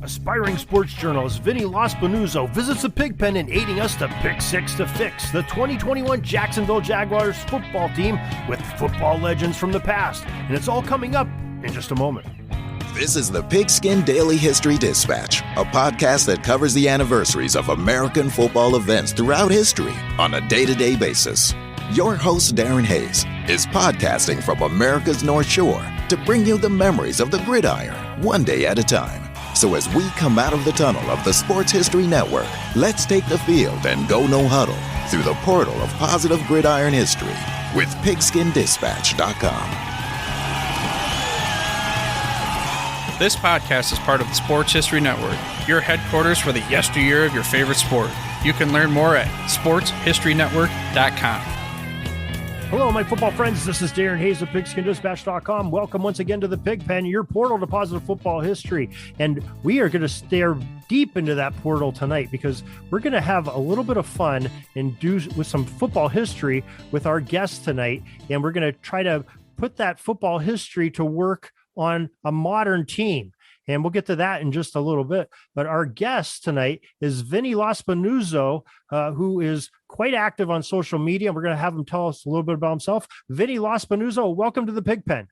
Aspiring sports journalist Vinny Lospinuso visits the Pigpen in aiding us to pick six to fix the 2021 Jacksonville Jaguars football team with football legends from the past. And it's all coming up in just a moment. This is the Pigskin Daily History Dispatch, a podcast that covers the anniversaries of American football events throughout history on a day-to-day basis. Your host, Darren Hayes, is podcasting from America's North Shore to bring you the memories of the Gridiron, one day at a time. So as we come out of the tunnel of the Sports History Network, let's take the field and go no huddle through the portal of positive gridiron history with PigskinDispatch.com. This podcast is part of the Sports History Network, your headquarters for the yesteryear of your favorite sport. You can learn more at sportshistorynetwork.com. Hello, my football friends. This is Darren Hayes of PigskinDispatch.com. Welcome once again to the Pigpen, your portal to positive football history. And we are going to stare deep into that portal tonight because we're going to have a little bit of fun and do with some football history with our guests tonight. And we're going to try to put that football history to work on a modern team. And we'll get to that in just a little bit. But our guest tonight is Vinny Lospinuso, who is quite active on social media. We're going to have him tell us a little bit about himself. Vinny Lospinuso, welcome to the Pigpen.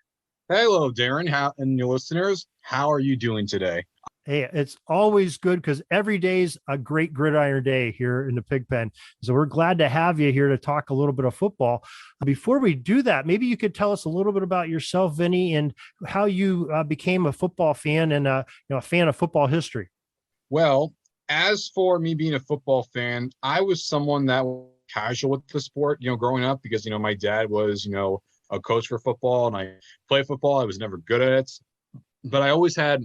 Hello, Darren, and your listeners. How are you doing today? Hey, it's always good because every day is a great gridiron day here in the Pigpen. So we're glad to have you here to talk a little bit of football. Before we do that, maybe you could tell us a little bit about yourself, Vinny, and how you became a football fan and a fan of football history. Well, as for me being a football fan, I was someone that was casual with the sport, growing up because, my dad was, a coach for football and I played football. I was never good at it, but I always had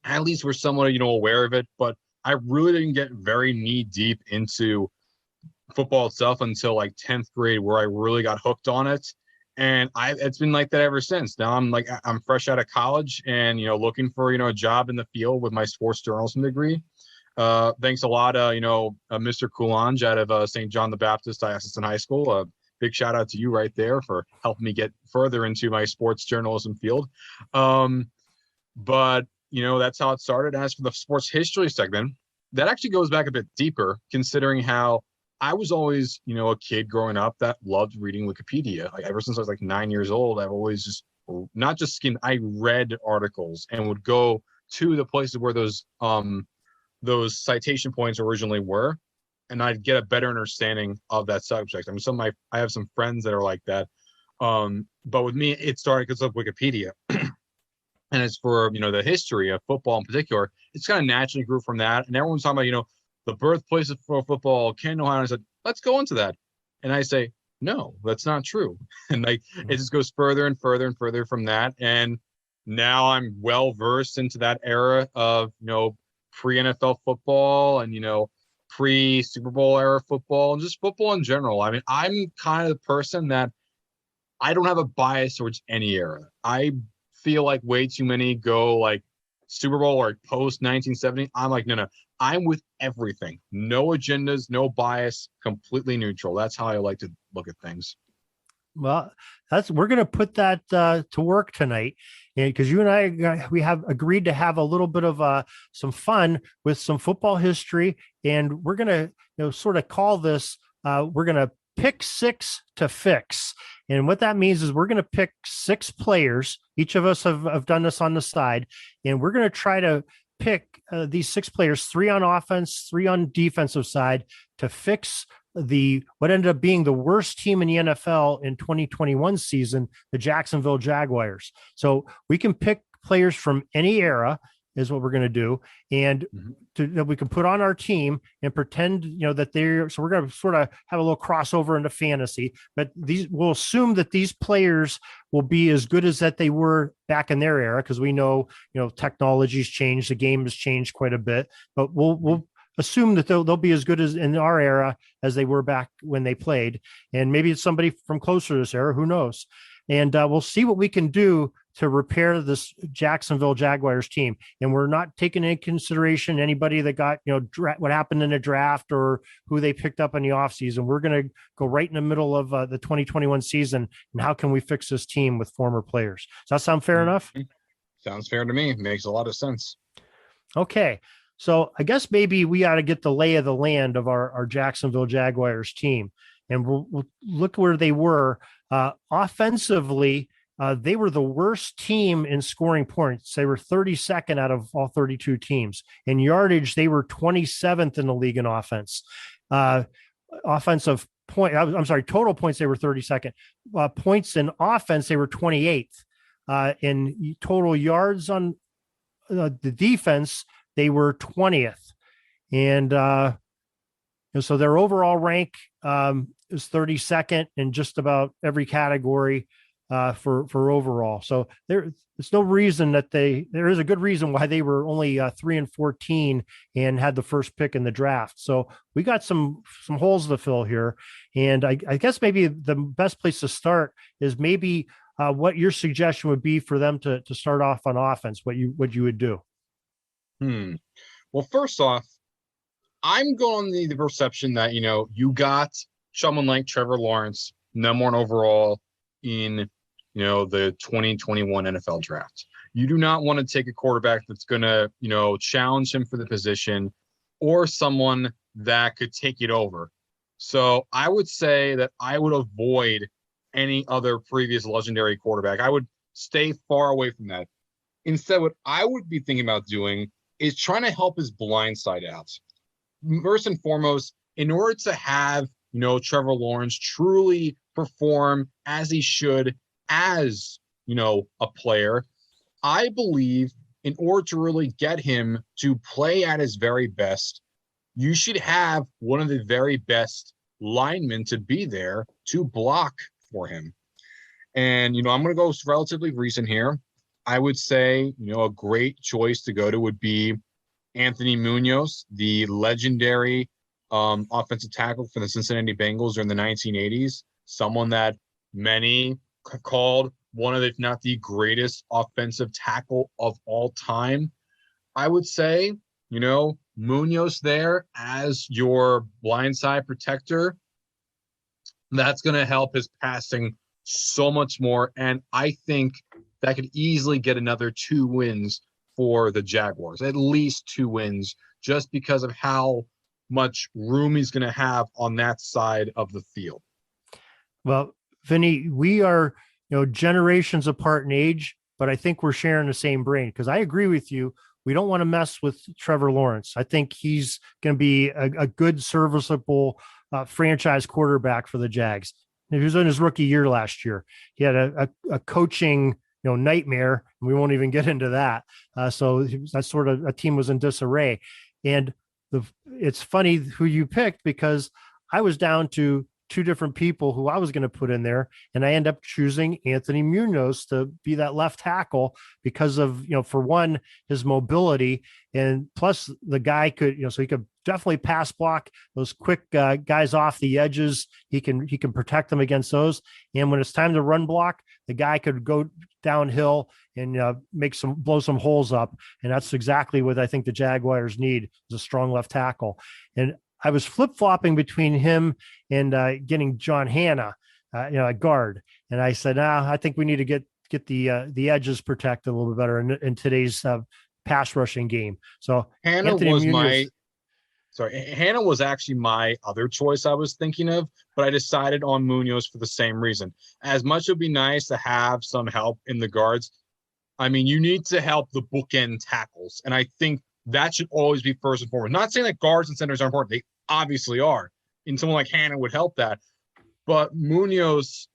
at least we're somewhat, aware of it, but I really didn't get very knee deep into football itself until like 10th grade, where I really got hooked on it. And it's been like that ever since. Now I'm fresh out of college and, looking for, a job in the field with my sports journalism degree. Thanks a lot, Mr. Coulange out of St. John the Baptist Diocesan High School. Big shout out to you right there for helping me get further into my sports journalism field. But that's how it started. As for the sports history segment, that actually goes back a bit deeper, considering how I was always, a kid growing up that loved reading Wikipedia. Like ever since I was like 9 years old, I've always just not just skimmed, I read articles and would go to the places where those citation points originally were, and I'd get a better understanding of that subject. I mean, I have some friends that are like that. But with me, it started because of Wikipedia. And as for, the history of football in particular, it's kind of naturally grew from that. And everyone's talking about, the birthplace of football, Canton, Ohio. And I said, let's go into that. And I say, no, that's not true. And it just goes further and further and further from that. And now I'm well versed into that era of, pre-NFL football and, pre-Super Bowl era football and just football in general. I mean, I'm kind of the person that I don't have a bias towards any era. I feel like way too many go like Super Bowl or post 1970. I'm like, no, I'm with everything. No agendas, no bias, completely neutral. That's how I like to look at things. Well, we're going to put that to work tonight, because you and I we have agreed to have a little bit of some fun with some football history, and we're going to sort of call this we're going to pick six to fix. And what that means is we're going to pick six players. Each of us have done this on the side, and we're going to try to pick these six players, 3 on offense, 3 on defensive side, to fix what ended up being the worst team in the NFL in 2021 season, the Jacksonville Jaguars. So we can pick players from any era is what we're going to do. And that we can put on our team and pretend, that so we're going to sort of have a little crossover into fantasy, but we'll assume that these players will be as good as that they were back in their era. Cause we know, technology's changed. The game has changed quite a bit, but we'll assume that they'll be as good as in our era as they were back when they played. And maybe it's somebody from closer to this era, who knows? And we'll see what we can do to repair this Jacksonville Jaguars team. And we're not taking into consideration anybody that got, what happened in the draft or who they picked up in the offseason. We're going to go right in the middle of the 2021 season. And how can we fix this team with former players? Does that sound fair enough? Sounds fair to me. Makes a lot of sense. Okay. So I guess maybe we ought to get the lay of the land of our Jacksonville Jaguars team. And we'll look where they were. Offensively, they were the worst team in scoring points. They were 32nd out of all 32 teams. In yardage, they were 27th in the league in offense. Offensive point, I'm sorry, total points, they were 32nd. Points in offense, they were 28th. In total yards on the defense, they were 20th. And so their overall rank is 32nd in just about every category for overall. So there's no reason that there is a good reason why they were only 3-14 and had the first pick in the draft. So we got some holes to fill here. And I guess maybe the best place to start is maybe what your suggestion would be for them to start off on offense, what you would do. Well, first off, I'm going the perception that, you got someone like Trevor Lawrence, number one overall in, the 2021 NFL draft. You do not want to take a quarterback that's going to, challenge him for the position or someone that could take it over. So I would say that I would avoid any other previous legendary quarterback. I would stay far away from that. Instead, what I would be thinking about doing is trying to help his blind side out. First and foremost, in order to have, Trevor Lawrence truly perform as he should as, a player, I believe in order to really get him to play at his very best, you should have one of the very best linemen to be there to block for him. And, I'm going to go relatively recent here. I would say, a great choice to go to would be Anthony Munoz, the legendary offensive tackle for the Cincinnati Bengals during the 1980s, someone that many called one of, if not the greatest offensive tackle of all time. I would say, Munoz there as your blindside protector, that's going to help his passing so much more. And I think that could easily get another 2 wins for the Jaguars, at least 2 wins, just because of how much room he's going to have on that side of the field. Well, Vinny, we are, generations apart in age, but I think we're sharing the same brain because I agree with you. We don't want to mess with Trevor Lawrence. I think he's going to be a good, serviceable franchise quarterback for the Jags. He was in his rookie year last year. He had a coaching nightmare. We won't even get into that. So that sort of a team was in disarray. And it's funny who you picked because I was down to 2 different people who I was going to put in there. And I end up choosing Anthony Munoz to be that left tackle because of, for one, his mobility, and plus the guy could, so he could definitely pass block those quick guys off the edges. He can protect them against those. And when it's time to run block, the guy could go downhill and blow some holes up. And that's exactly what I think the Jaguars need, is a strong left tackle. And I was flip-flopping between him and getting John Hanna, at guard. And I said, I think we need to get the edges protected a little bit better in today's pass rushing game. So Hanna was actually my other choice I was thinking of, but I decided on Munoz for the same reason. As much it would be nice to have some help in the guards, I mean, you need to help the bookend tackles. And I think that should always be first and foremost. Not saying that guards and centers are important. They obviously are. And someone like Hanna would help that. But Munoz,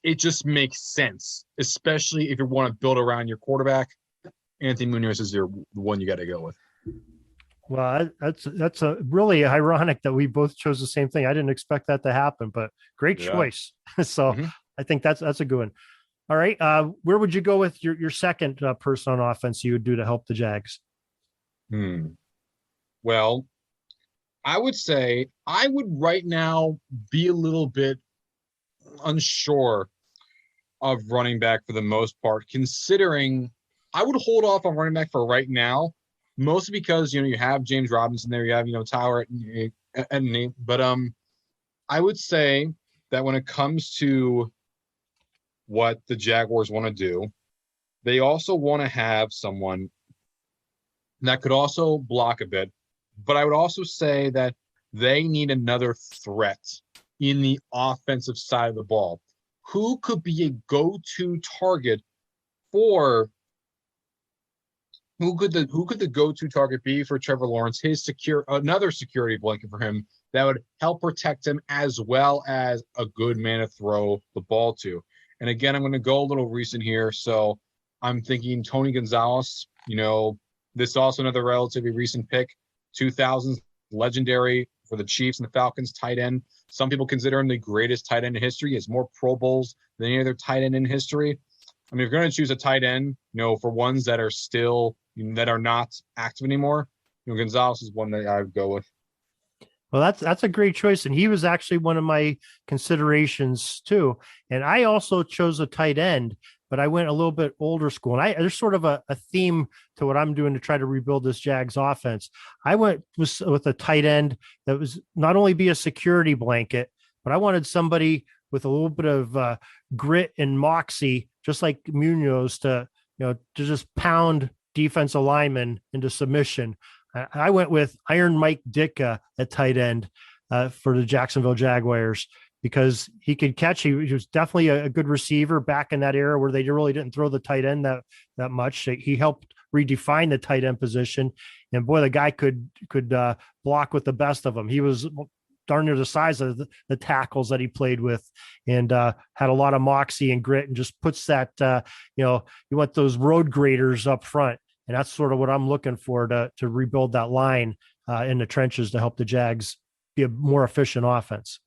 it just makes sense, especially if you want to build around your quarterback. Anthony Munoz is the one you got to go with. Well, that's a really ironic that we both chose the same thing. I didn't expect that to happen, but great choice. So I think that's a good one. All right. Where would you go with your second person on offense you would do to help the Jags? Well, I would say I would right now be a little bit unsure of running back for the most part, considering I would hold off on running back for right now, mostly because, you have James Robinson there, you have, Tyler Edney, but I would say that when it comes to what the Jaguars want to do, they also want to have someone And that could also block a bit. But I would also say that they need another threat in the offensive side of the ball. Who could be a go-to target for who could the go-to target be for Trevor Lawrence? Another security blanket for him that would help protect him as well as a good man to throw the ball to. And again, I'm going to go a little recent here. So I'm thinking Tony Gonzalez, this is also another relatively recent pick, 2000s legendary for the Chiefs and the Falcons tight end. Some people consider him the greatest tight end in history. He has more Pro Bowls than any other tight end in history. I mean, if you're going to choose a tight end, for ones that are still, that are not active anymore, Gonzalez is one that I would go with. Well, that's a great choice. And he was actually one of my considerations too. And I also chose a tight end, but I went a little bit older school. And there's sort of a theme to what I'm doing to try to rebuild this Jags offense. I went with a tight end that was not only be a security blanket, but I wanted somebody with a little bit of grit and moxie, just like Munoz, to just pound defensive linemen into submission. I went with Iron Mike Ditka at tight end for the Jacksonville Jaguars because he could catch. He was definitely a good receiver back in that era where they really didn't throw the tight end that much. He helped redefine the tight end position, and boy, the guy could block with the best of them. He was darn near the size of the tackles that he played with, and had a lot of moxie and grit, and just puts that you want those road graders up front. And that's sort of what I'm looking for to rebuild that line in the trenches to help the Jags be a more efficient offense.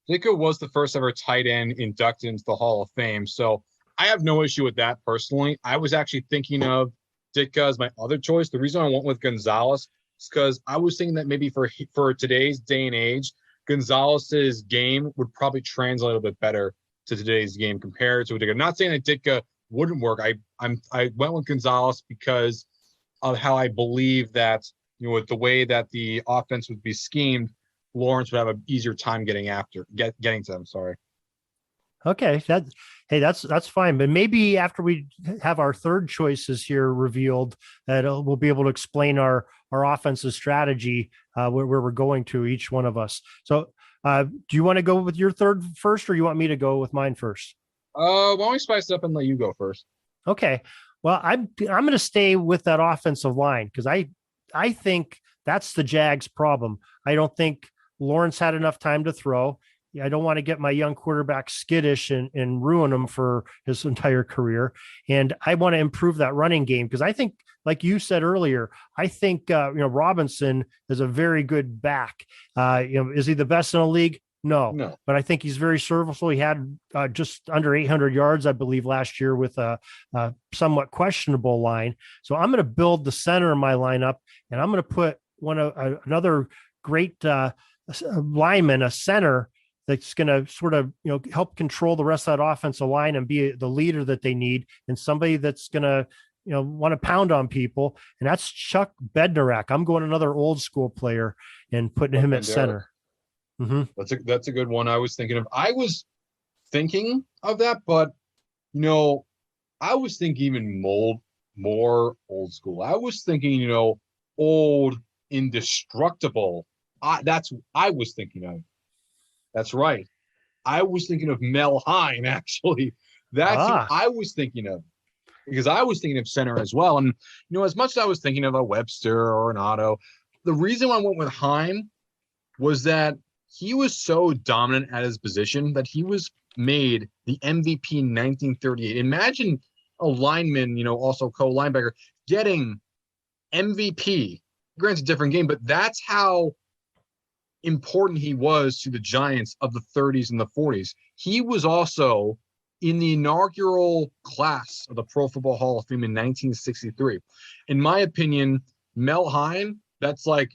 Ditka was the first ever tight end inducted into the Hall of Fame. So I have no issue with that personally. I was actually thinking of Ditka as my other choice. The reason I went with Gonzalez is because I was thinking that maybe for today's day and age, Gonzalez's game would probably translate a little bit better to today's game compared to Ditka. I'm not saying that Ditka wouldn't work. I went with Gonzalez because of how I believe that with the way that the offense would be schemed, Lawrence would have an easier time getting to them. Sorry. Okay, that's fine. But maybe after we have our third choices here revealed, that we'll be able to explain our offensive strategy where we're going to each one of us. So, do you want to go with your third first, or you want me to go with mine first? Why don't we spice it up and let you go first? Okay. Well, I'm going to stay with that offensive line because I think that's the Jags' problem. I don't think Lawrence had enough time to throw. I don't want to get my young quarterback skittish and ruin him for his entire career. And I want to improve that running game because I think, like you said earlier, I think Robinson is a very good back. Is he the best in the league? No, but I think he's very serviceable. He had just under 800 yards, I believe, last year with a somewhat questionable line. So I'm going to build the center of my lineup, and I'm going to put another great lineman, a center that's going to sort of help control the rest of that offensive line and be the leader that they need, and somebody that's going to want to pound on people, and that's Chuck Bednarak. I'm going another old school player and putting him at center. Mm-hmm. That's a good one. I was thinking of that, but I was thinking even more old school. I was thinking, old indestructible. That's what I was thinking of. That's right. I was thinking of Mel Hein, actually. That's what I was thinking of. Because I was thinking of center as well. And, as much as I was thinking of a Webster or an Otto, the reason why I went with Hein was that he was so dominant at his position that he was made the MVP in 1938. Imagine a lineman, also co-linebacker, getting MVP. Granted, different game, but that's how important he was to the Giants of the 30s and the 40s. He was also in the inaugural class of the Pro Football Hall of Fame in 1963. In my opinion, Mel Hein, that's like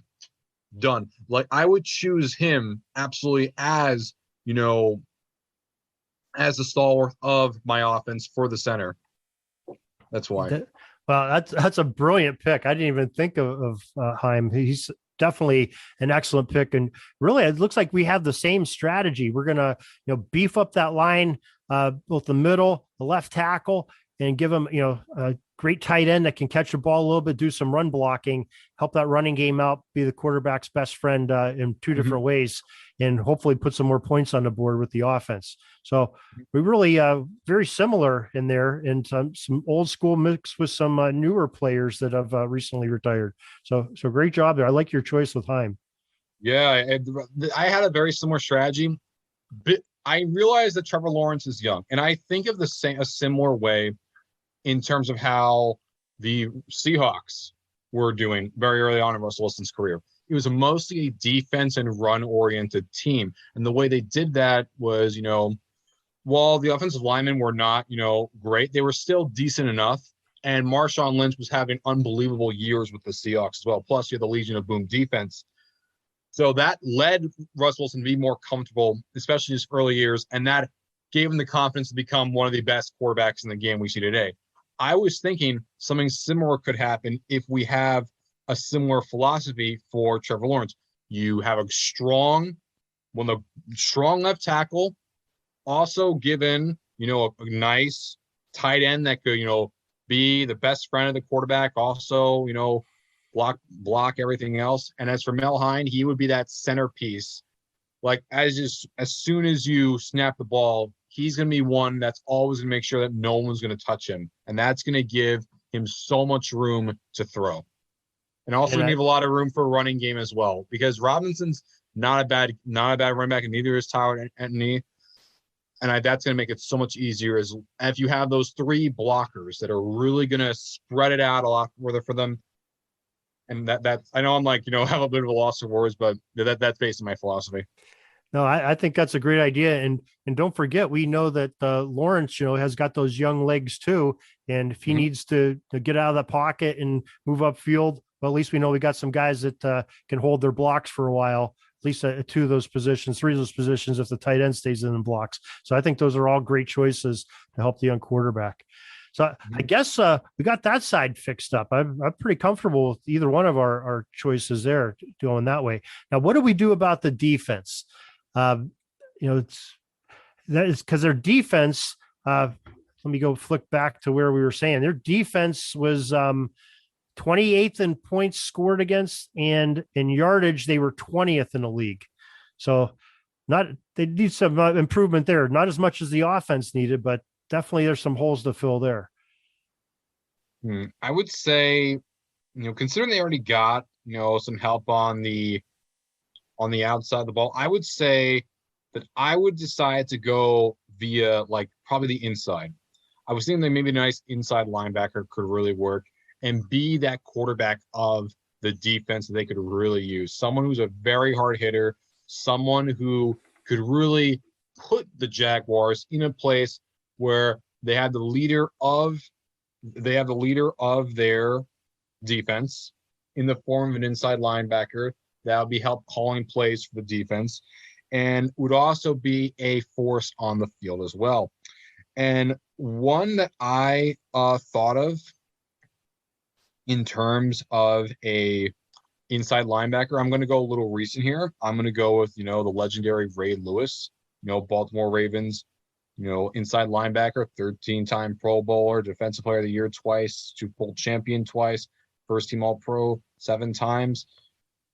done. Like I would choose him absolutely as the stalwart of my offense for the center. That's why. Well, that's a brilliant pick. I didn't even think of Heim. He's definitely an excellent pick, and really, it looks like we have the same strategy. We're gonna beef up that line, both the middle, the left tackle, and give them, a great tight end that can catch the ball a little bit, do some run blocking, help that running game out, be the quarterback's best friend in two different ways, and hopefully put some more points on the board with the offense. So we really very similar in there, and some old school mixed with some newer players that have recently retired. So great job there. I like your choice with Heim. Yeah, I had a very similar strategy. But I realize that Trevor Lawrence is young, and I think of a similar way in terms of how the Seahawks were doing very early on in Russell Wilson's career. It was mostly a defense and run-oriented team, and the way they did that was, while the offensive linemen were not, great, they were still decent enough, and Marshawn Lynch was having unbelievable years with the Seahawks as well. Plus, you had the Legion of Boom defense. So that led Russ Wilson to be more comfortable, especially in his early years, and that gave him the confidence to become one of the best quarterbacks in the game we see today. I was thinking something similar could happen if we have a similar philosophy for Trevor Lawrence. You have a strong left tackle, also given, a nice tight end that could, be the best friend of the quarterback, also, block everything else. And as for Mel Hein, he would be that centerpiece. Like as soon as you snap the ball, he's going to be one that's always going to make sure that no one's going to touch him. And that's going to give him so much room to throw. And also give a lot of room for a running game as well, because Robinson's not a bad running back, and neither is Tyler Anthony. And that's going to make it so much easier as if you have those three blockers that are really going to spread it out a lot further for them. And that I know I'm have a bit of a loss of words, but that's based on my philosophy. No, I think that's a great idea. And don't forget, we know that Lawrence, has got those young legs too. And if he needs to get out of the pocket and move upfield, well, at least we know we got some guys that can hold their blocks for a while, at least two of those positions, three of those positions, if the tight end stays in the blocks. So I think those are all great choices to help the young quarterback. So I guess we got that side fixed up. I'm pretty comfortable with either one of our choices there going that way. Now, what do we do about the defense? That is because their defense, let me go flick back to where we were saying their defense was 28th in points scored against, and in yardage, they were 20th in the league. So they need some improvement there. Not as much as the offense needed, but definitely there's some holes to fill there. I would say, considering they already got, some help on the outside of the ball, I would say that I would decide to go via probably the inside. I was thinking that maybe a nice inside linebacker could really work and be that quarterback of the defense that they could really use. Someone who's a very hard hitter, someone who could really put the Jaguars in a place where they have the leader of their defense in the form of an inside linebacker that would be help calling plays for the defense, and would also be a force on the field as well. And one that I thought of in terms of a inside linebacker, I'm going to go a little recent here. I'm going to go with, the legendary Ray Lewis, Baltimore Ravens, inside linebacker, 13-time Pro Bowler, Defensive Player of the Year twice, Super Bowl champion twice, first team All-Pro 7 times.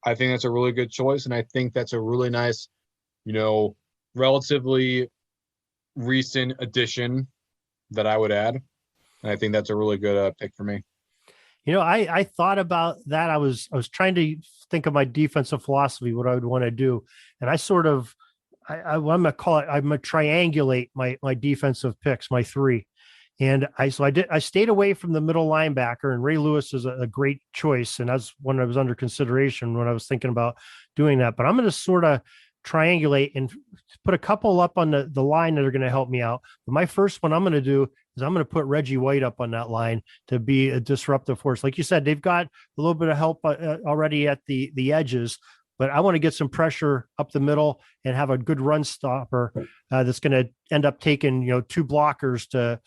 I think that's a really good choice, and I think that's a really nice, relatively recent addition that I would add. And I think that's a really good pick for me. I thought about that. I was trying to think of my defensive philosophy, what I would want to do. And I sort of, I'm going to call it, I'm going to triangulate my defensive picks, my three. And I stayed away from the middle linebacker, and Ray Lewis is a great choice. And that's one I was under consideration when I was thinking about doing that. But I'm going to sort of triangulate and put a couple up on the line that are going to help me out. But my first one I'm going to do is I'm going to put Reggie White up on that line to be a disruptive force. Like you said, they've got a little bit of help already at the edges, but I want to get some pressure up the middle and have a good run stopper that's going to end up taking, two blockers to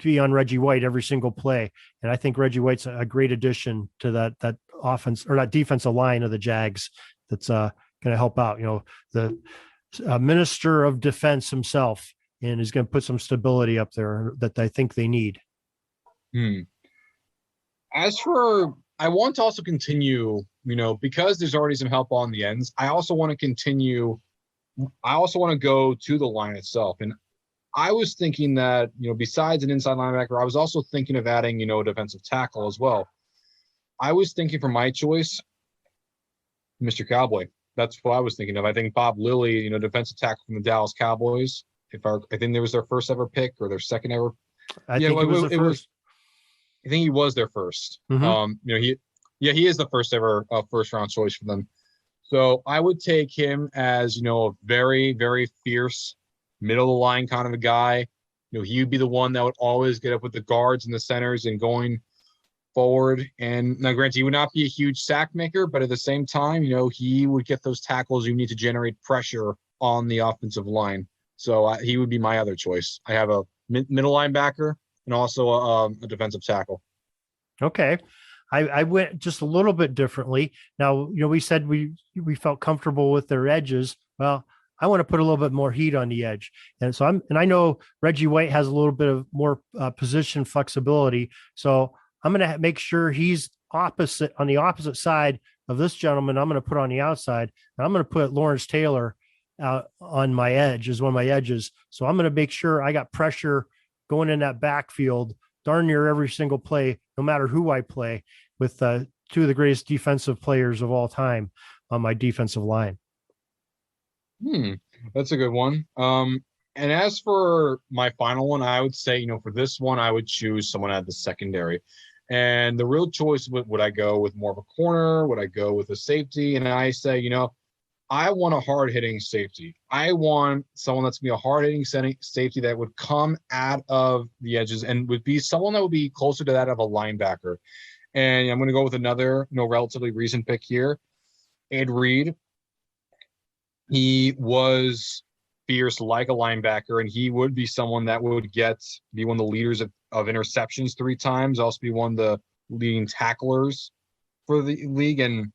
be on Reggie White every single play. And I think Reggie White's a great addition to that offense or that defensive line of the Jags. That's going to help out, the minister of defense himself. and is going to put some stability up there that I think they need. As for, I want to also continue, because there's already some help on the ends. I also want to continue. I also want to go to the line itself. And I was thinking that, besides an inside linebacker, I was also thinking of adding, a defensive tackle as well. I was thinking for my choice, Mr. Cowboy. That's what I was thinking of. I think Bob Lilly, defensive tackle from the Dallas Cowboys. I think there was their first ever pick or their second ever. I think it was the first. I think he was their first. He is the first ever first round choice for them. So I would take him as, a very, very fierce middle of the line kind of a guy. He would be the one that would always get up with the guards and the centers and going forward. And now, granted, he would not be a huge sack maker, but at the same time, he would get those tackles you need to generate pressure on the offensive line. So he would be my other choice. I have a middle linebacker and also a defensive tackle. Okay. I went just a little bit differently. Now, we said we felt comfortable with their edges. Well, I want to put a little bit more heat on the edge. And so I know Reggie White has a little bit of more position flexibility. So I'm going to make sure he's on the opposite side of this gentleman. I'm going to put on the outside, and I'm going to put Lawrence Taylor out on my edge as one of my edges. So I'm going to make sure I got pressure going in that backfield darn near every single play, no matter who I play, with two of the greatest defensive players of all time on my defensive line. That's a good one. And as for my final one, I would say, for this one, I would choose someone at the secondary. And the real choice, would I go with more of a corner? Would I go with a safety? And I say, I want a hard-hitting safety. I want someone that's going to be a hard-hitting safety that would come out of the edges and would be someone that would be closer to that of a linebacker. And I'm going to go with another, relatively recent pick here, Ed Reed. He was fierce like a linebacker, and he would be someone that would be one of the leaders of interceptions 3 times, also be one of the leading tacklers for the league. And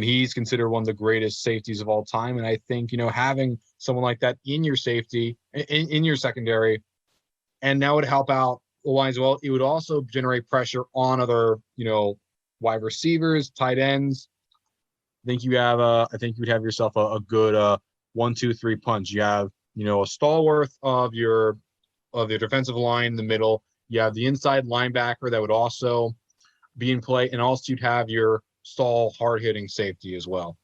he's considered one of the greatest safeties of all time. And I think, having someone like that in your safety, in your secondary, and that would help out the line as well. It would also generate pressure on other, wide receivers, tight ends. I think you would have yourself a good 1-2-3 punch. You have, a stalwart of your defensive line in the middle. You have the inside linebacker that would also be in play, and also you'd have your hard-hitting safety as well.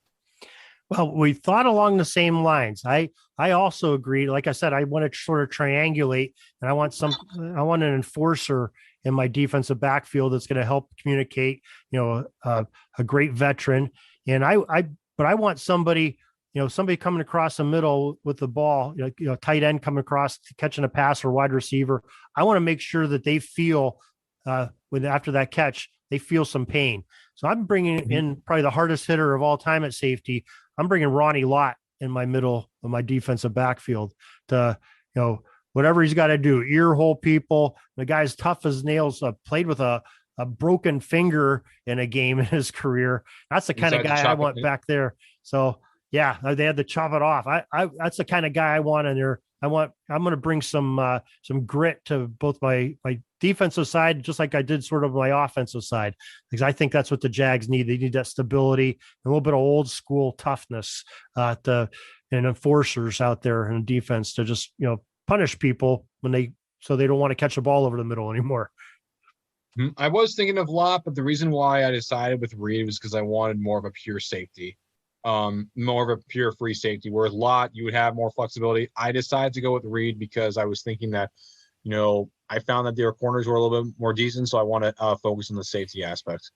Well, we thought along the same lines. I also agree. Like I said, I want to sort of triangulate, and I want an enforcer in my defensive backfield that's going to help communicate, a great veteran. And I want somebody, somebody coming across the middle with the ball, tight end coming across, catching a pass, or wide receiver. I want to make sure that they feel after that catch, they feel some pain. So I'm bringing in probably the hardest hitter of all time at safety. I'm bringing Ronnie Lott in my middle of my defensive backfield to, whatever he's got to do, ear hole people. The guy's tough as nails, played with a broken finger in a game in his career. That's the kind of guy I want back there. So yeah, they had to chop it off. That's the kind of guy I want in there. I'm going to bring some grit to both my defensive side, just like I did sort of my offensive side, because I think that's what the Jags need. They need that stability, a little bit of old school toughness, and enforcers out there in defense to just, punish people so they don't want to catch the ball over the middle anymore. I was thinking of Lott, but the reason why I decided with Reed was because I wanted more of a pure safety. More of a pure free safety, whereas Lott, you would have more flexibility. I decided to go with Reed because I was thinking that, I found that their corners were a little bit more decent, so I want to focus on the safety aspect.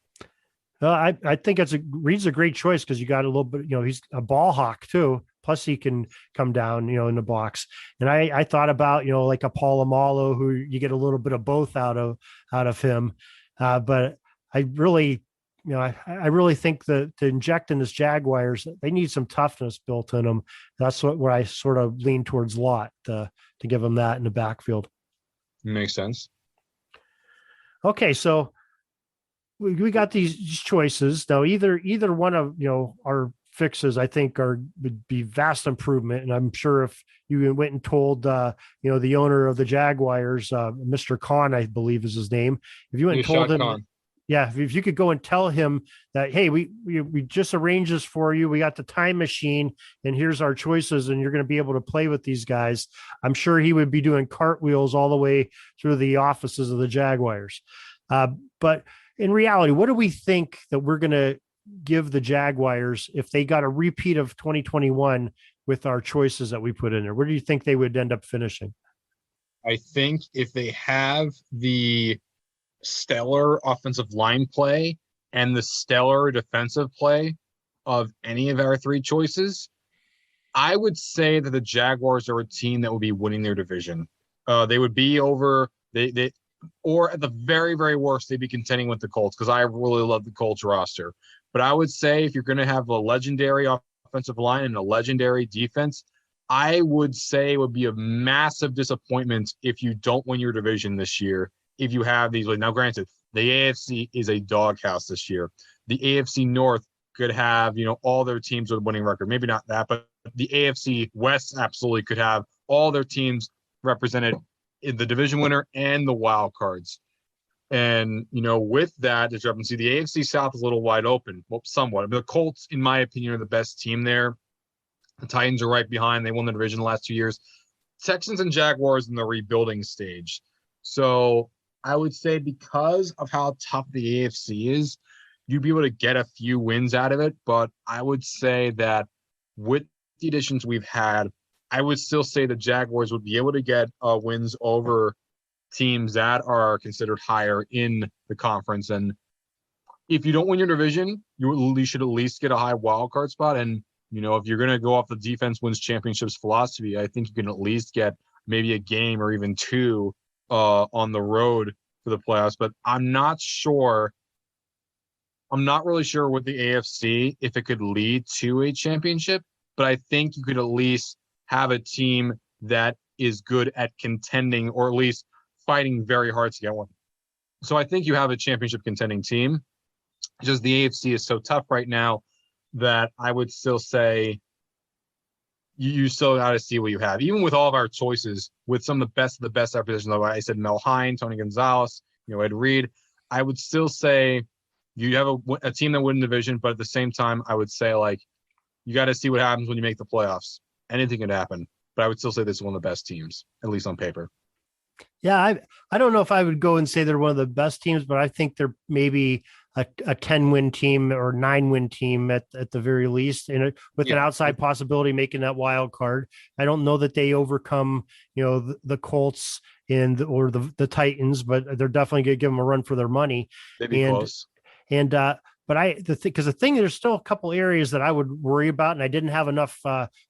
I think Reed's a great choice because you got a little bit, he's a ball hawk too. Plus he can come down, in the box. And I thought about, like a Polamalu, who you get a little bit of both out of him. But I really, I really think that to inject in this Jaguars, they need some toughness built in them. That's where I sort of lean towards Lott to give them that in the backfield. Makes sense. Okay, so we got these choices now. Either one of our fixes, I think would be vast improvement. And I'm sure if you went and told, the owner of the Jaguars, Mr. Khan, I believe is his name. If you went and told him, Khan. yeah, if you could go and tell him that, hey, we just arranged this for you. We got the time machine and here's our choices and you're going to be able to play with these guys. I'm sure he would be doing cartwheels all the way through the offices of the Jaguars. But in reality, what do we think that we're going to give the Jaguars if they got a repeat of 2021 with our choices that we put in there? Where do you think they would end up finishing? I think if they have the stellar offensive line play and the stellar defensive play of any of our three choices, I would say that the Jaguars are a team that would be winning their division. They would be over they or at the very, very worst, they'd be contending with the Colts, because I really love the Colts roster. But I would say if you're going to have a legendary offensive line and a legendary defense, I would say it would be a massive disappointment if you don't win your division this year. If you have these, now granted, the AFC is a doghouse this year. The AFC North could have, all their teams with a winning record. Maybe not that, but the AFC West absolutely could have all their teams represented in the division winner and the wild cards. And, with that discrepancy, the AFC South is a little wide open, well, somewhat. I mean, the Colts, in my opinion, are the best team there. The Titans are right behind. They won the division the last 2 years. Texans and Jaguars in the rebuilding stage. So I would say because of how tough the AFC is, you'd be able to get a few wins out of it. But I would say that with the additions we've had, I would still say the Jaguars would be able to get wins over teams that are considered higher in the conference. And if you don't win your division, you should at least get a high wild card spot. And, if you're going to go off the defense wins championships philosophy, I think you can at least get maybe a game or even two on the road for the playoffs. But I'm not really sure with the AFC if it could lead to a championship, but I think you could at least have a team that is good at contending, or at least fighting very hard to get one. So I think you have a championship contending team. Just the AFC is so tough right now that I would still say you still got to see what you have. Even with all of our choices, with some of the best at positions, like I said, Mel Hine, Tony Gonzalez, Ed Reed, I would still say you have a team that wins the division, but at the same time, I would say, you got to see what happens when you make the playoffs. Anything could happen, but I would still say this is one of the best teams, at least on paper. Yeah, I don't know if I would go and say they're one of the best teams, but I think they're maybe a 10-win team or 9-win team at the very least, and with an outside possibility making that wild card. I don't know that they overcome, the Colts or the Titans, but they're definitely going to give them a run for their money. They'd be close. And but the thing, there's still a couple areas that I would worry about, and I didn't have enough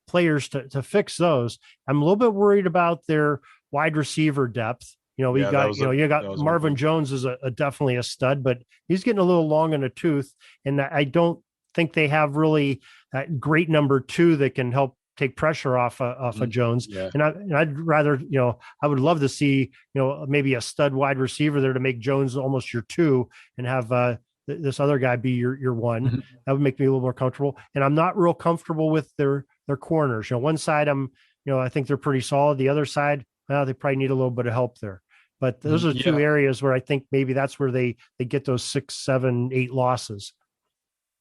players to fix those. I'm a little bit worried about their wide receiver depth. You got Marvin Jones is definitely a stud, but he's getting a little long in the tooth. And I don't think they have really that great number two that can help take pressure off of Jones. Yeah. And I'd rather, I would love to see, maybe a stud wide receiver there to make Jones almost your two and have this other guy be your one. Mm-hmm. That would make me a little more comfortable. And I'm not real comfortable with their corners. One side I think they're pretty solid. The other side, they probably need a little bit of help there. But those are two areas where I think maybe that's where they get those 6, 7, 8 losses.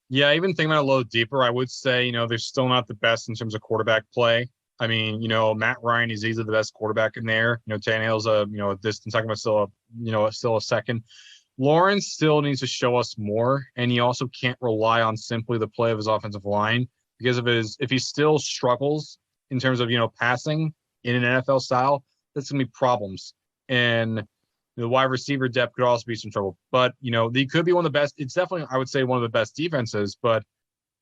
Yeah, even thinking about it a little deeper, I would say, they're still not the best in terms of quarterback play. I mean, Matt Ryan is easily the best quarterback in there. Tannehill's a distance talking about still a second. Lawrence still needs to show us more, and he also can't rely on simply the play of his offensive line, because if he still struggles in terms of passing in an NFL style, that's gonna be problems. And the wide receiver depth could also be some trouble. But, they could be one of the best. It's definitely, I would say, one of the best defenses. But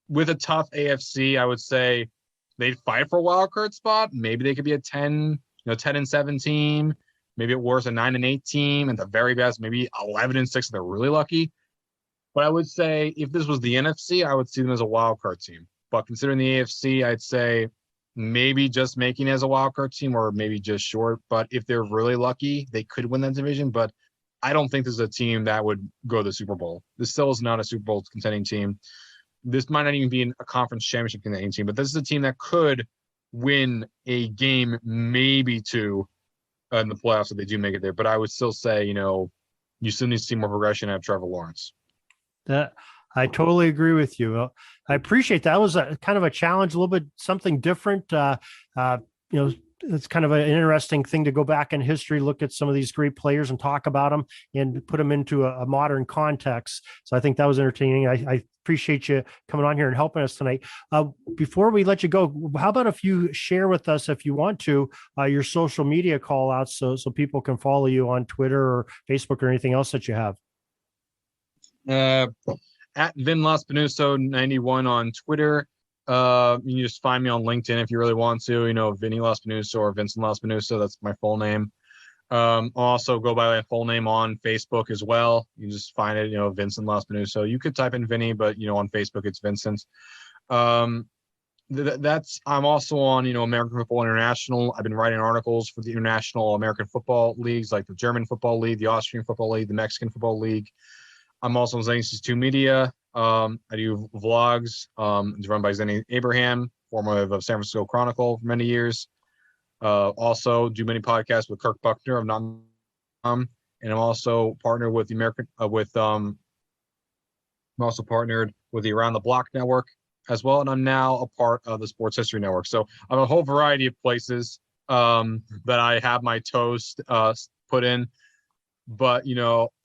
with a tough AFC, I would say they'd fight for a wild card spot. Maybe they could be a 10-7 team. Maybe at worst, a 9-8 team. At the very best, maybe 11-6 if they're really lucky. But I would say if this was the NFC, I would see them as a wild card team. But considering the AFC, I'd say maybe just making it as a wild card team, or maybe just short. But if they're really lucky, they could win that division. But I don't think this is a team that would go to the Super Bowl. This still is not a Super Bowl contending team. this might not even be a conference championship contending team, but this is a team that could win a game, maybe two, in the playoffs if they do make it there. But I would still say, you still need to see more progression out of Trevor Lawrence. I totally agree with you. I appreciate that. That was a kind of a challenge, a little bit something different. It's kind of an interesting thing to go back in history, look at some of these great players and talk about them and put them into a modern context. So I think that was entertaining. I appreciate you coming on here and helping us tonight. Before we let you go, how about if you share with us, if you want to, your social media call outs so people can follow you on Twitter or Facebook or anything else that you have? At Vin Lospinuso 91 on Twitter. You can just find me on LinkedIn if you really want to, Vinny Lospinuso or Vincent Lospinuso. That's my full name. Also go by my full name on Facebook as well. You just find it, Vincent Lospinuso. You could type in Vinny, but on Facebook it's Vincent. I'm also on, American Football International. I've been writing articles for the international American football leagues, like the German Football League, the Austrian Football League, the Mexican Football League. I'm also on Zenny2 Media. I do vlogs. It's run by Zenny Abraham, formerly of San Francisco Chronicle for many years. Also do many podcasts with Kirk Buckner of and I'm also partnered with the I'm also partnered with the Around the Block Network as well, and I'm now a part of the Sports History Network. So I have a whole variety of places that I have my toes put in. But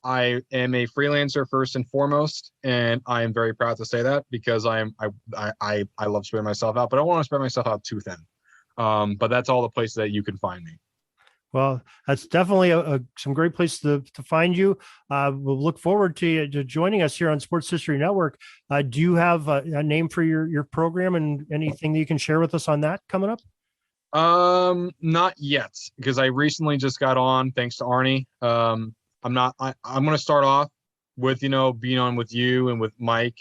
I am a freelancer first and foremost, and I am very proud to say that because I love spreading myself out, but I don't want to spread myself out too thin. But that's all the places that you can find me. Well, that's definitely some great places to find you. We'll look forward to joining us here on Sports History Network. Do you have a name for your program and anything that you can share with us on that coming up? Not yet, because I recently just got on thanks to Arnie. I'm going to start off with, being on with you and with Mike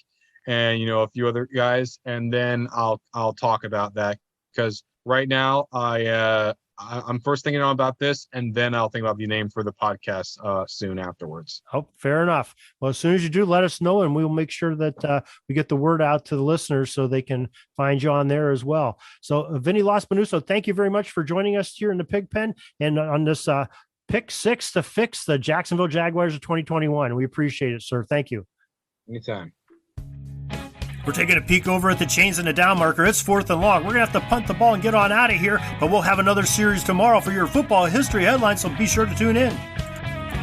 and, a few other guys. And then I'll talk about that, because right now I'm first thinking about this, and then I'll think about the name for the podcast soon afterwards. Oh, fair enough. Well, as soon as you do, let us know, and we'll make sure that we get the word out to the listeners so they can find you on there as well. So, Vinny Lospinuso, thank you very much for joining us here in the Pigpen and on this pick 6 to fix the Jacksonville Jaguars of 2021. We appreciate it, sir. Thank you. Anytime. We're taking a peek over at the chains and the down marker. It's 4th and long. We're going to have to punt the ball and get on out of here, but we'll have another series tomorrow for your football history headlines, so be sure to tune in.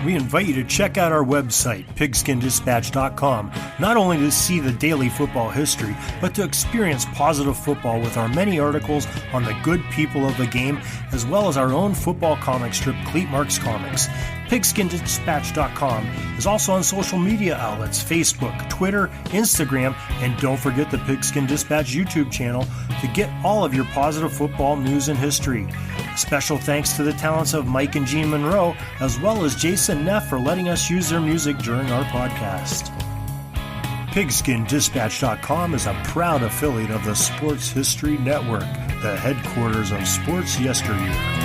We invite you to check out our website, pigskindispatch.com, not only to see the daily football history, but to experience positive football with our many articles on the good people of the game, as well as our own football comic strip, Cleat Marks Comics. Pigskindispatch.com is also on social media outlets, Facebook, Twitter, Instagram, and don't forget the Pigskin Dispatch YouTube channel to get all of your positive football news and history. Special thanks to the talents of Mike and Gene Monroe, as well as Jason Neff for letting us use their music during our podcast. Pigskindispatch.com is a proud affiliate of the Sports History Network, the headquarters of sports yesteryear.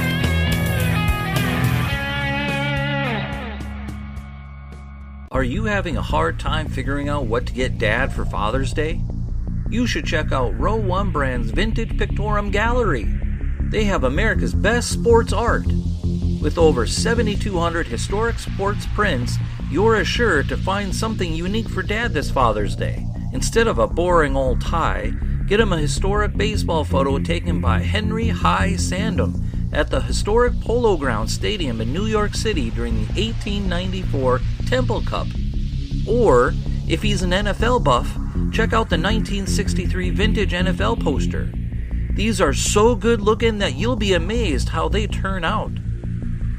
Are you having a hard time figuring out what to get Dad for Father's Day? You should check out Row 1 Brand's Vintage Pictorum Gallery. They have America's best sports art. With over 7,200 historic sports prints, you're assured to find something unique for Dad this Father's Day. Instead of a boring old tie, get him a historic baseball photo taken by Henry High Sandham at the historic Polo Grounds Stadium in New York City during the 1894 Temple Cup. Or, if he's an NFL buff, check out the 1963 vintage NFL poster. These are so good looking that you'll be amazed how they turn out.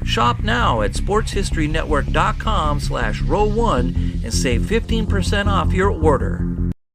Shop now at sportshistorynetwork.com/row1 and save 15% off your order.